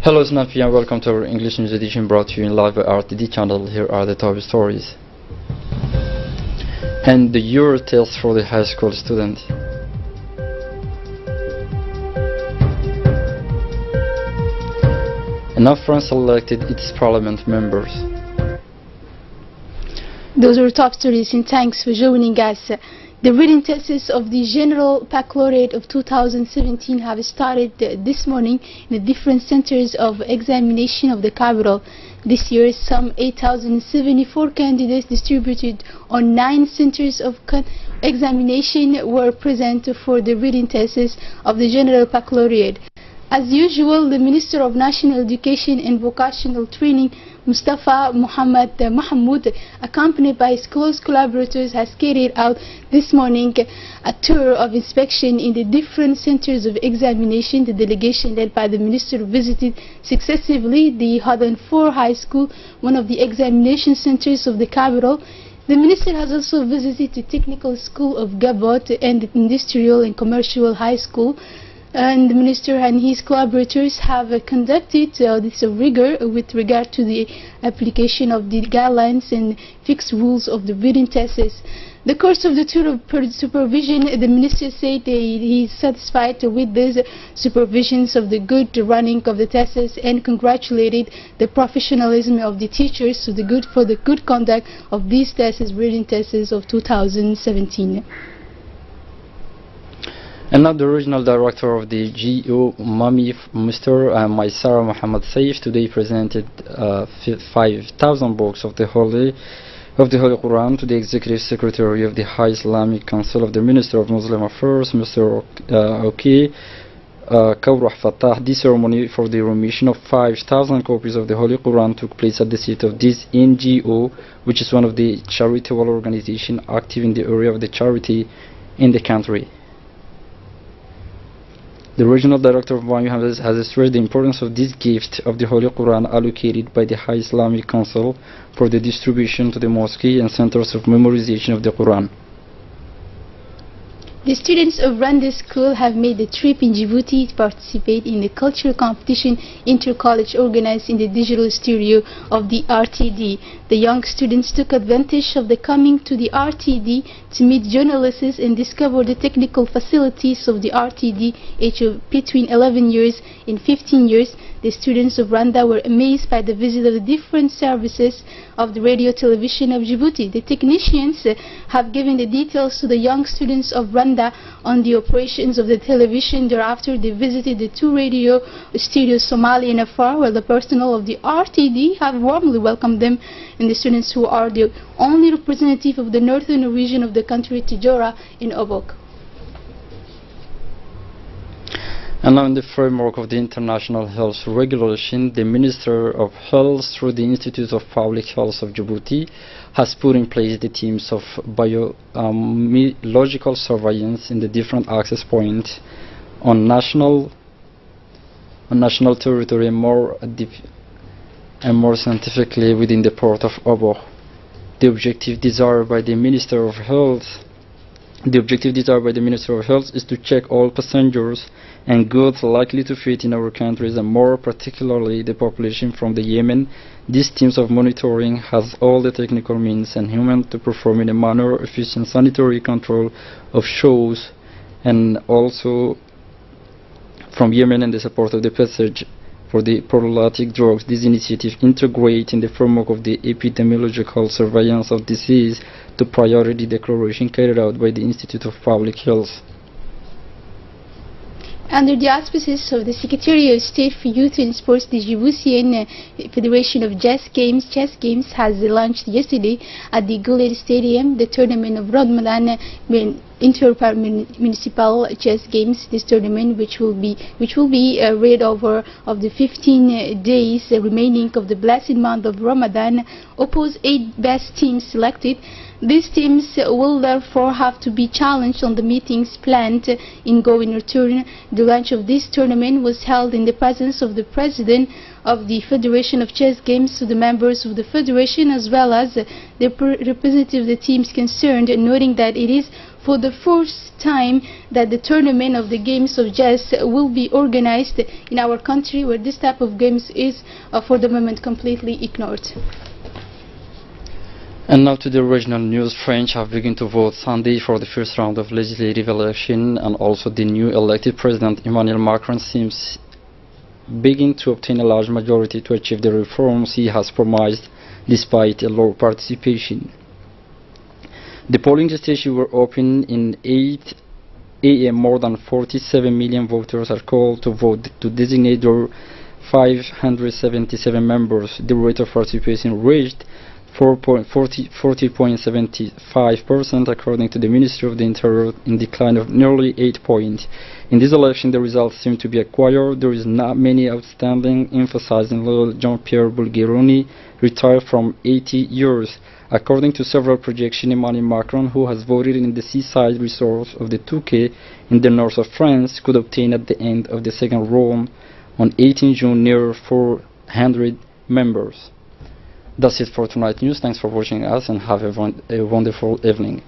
Hello Snappy and welcome to our English news edition brought to you in live by RTD channel. Here are the top stories. And the Euro test for the high school student. And now France elected its parliament members. Those are top stories, and thanks for joining us. The written tests of the General Baccalaureate of 2017 have started this morning in the different centers of examination of the capital. This year, some 8,074 candidates distributed on 9 centers of examination were present for the written tests of the General Baccalaureate. As usual, the Minister of National Education and Vocational Training, Mustafa Muhammad Mahmoud, accompanied by his close collaborators, has carried out this morning a tour of inspection in the different centers of examination. The delegation led by the Minister visited successively the Hadan 4 High School, one of the examination centers of the capital. The Minister has also visited the Technical School of Gabot and the Industrial and Commercial High School. And the Minister and his collaborators have conducted this rigor with regard to the application of the guidelines and fixed rules of the written tests. The course of the tour of supervision, the Minister said he is satisfied with these supervisions of the good running of the tests and congratulated the professionalism of the teachers for the good conduct of these tests, written tests of 2017. And now the regional director of the GO Mami Mr. Maisara Muhammad Saif today presented 5,000 books of the Holy Quran to the Executive Secretary of the High Islamic Council of the Minister of Muslim Affairs, Mr. Oki Kaurah Fatah. This ceremony for the remission of 5,000 copies of the Holy Quran took place at the seat of this NGO, which is one of the charitable organizations active in the area of the charity in the country. The regional director of Bienvenue has stressed the importance of this gift of the Holy Quran allocated by the High Islamic Council for the distribution to the mosque and centers of memorization of the Quran. The students of Rwanda School have made the trip in Djibouti to participate in the cultural competition inter-college organized in the digital studio of the RTD. The young students took advantage of the coming to the RTD to meet journalists and discover the technical facilities of the RTD aged between 11 years and 15 years. The students of Rwanda were amazed by the visit of the different services of the radio television of Djibouti. The technicians have given the details to the young students of Rwanda on the operations of the television. Thereafter, they visited the 2 radio studios, Somali and Afar, where the personnel of the RTD have warmly welcomed them, and the students who are the only representative of the northern region of the country, Tijora and Obok. And now in the framework of the International Health Regulation, the Minister of Health through the Institute of Public Health of Djibouti has put in place the teams of biological surveillance in the different access points on national territory and more scientifically within the port of Obo. The objective desired by the Minister of Health is to check all passengers and goods likely to fit in our countries, and more particularly the population from the Yemen. These teams of monitoring has all the technical means and human to perform in a manner efficient sanitary control of shows, and also from Yemen and the support of the passage for the prophylactic drugs. This initiative integrates in the framework of the epidemiological surveillance of disease to priority declaration carried out by the Institute of Public Health. Under the auspices of the Secretary of State for Youth and Sports, the Djiboutian Federation of Chess Games has launched yesterday at the Guled Stadium the tournament of Ramadan Inter-Municipal Chess Games. This tournament, which will be read over of the 15 days remaining of the blessed month of Ramadan, oppose 8 best teams selected. These teams will therefore have to be challenged on the meetings planned in going return. The launch of this tournament was held in the presence of the President of the Federation of Chess Games to the members of the Federation as well as the representative of the teams concerned, noting that it is for the first time that the tournament of the games of chess will be organized in our country, where this type of games is for the moment completely ignored. And now to the regional news. French have begun to vote Sunday for the first round of legislative election, and also the new elected president Emmanuel Macron seems begin to obtain a large majority to achieve the reforms he has promised despite a low participation. The polling stations were open in 8 a.m. More than 47 million voters are called to vote to designate their 577 members. The rate of participation reached 40.75% according to the Ministry of the Interior, in decline of nearly 8 points. In this election, the results seem to be acquired. There is not many outstanding, emphasizing little Jean-Pierre Bulgeroni, retired from 80 years. According to several projections, Emmanuel Macron, who has voted in the seaside resorts of the Touquet in the north of France, could obtain at the end of the second round on 18 June near 400 members. That's it for tonight's news. Thanks for watching us and have a wonderful evening.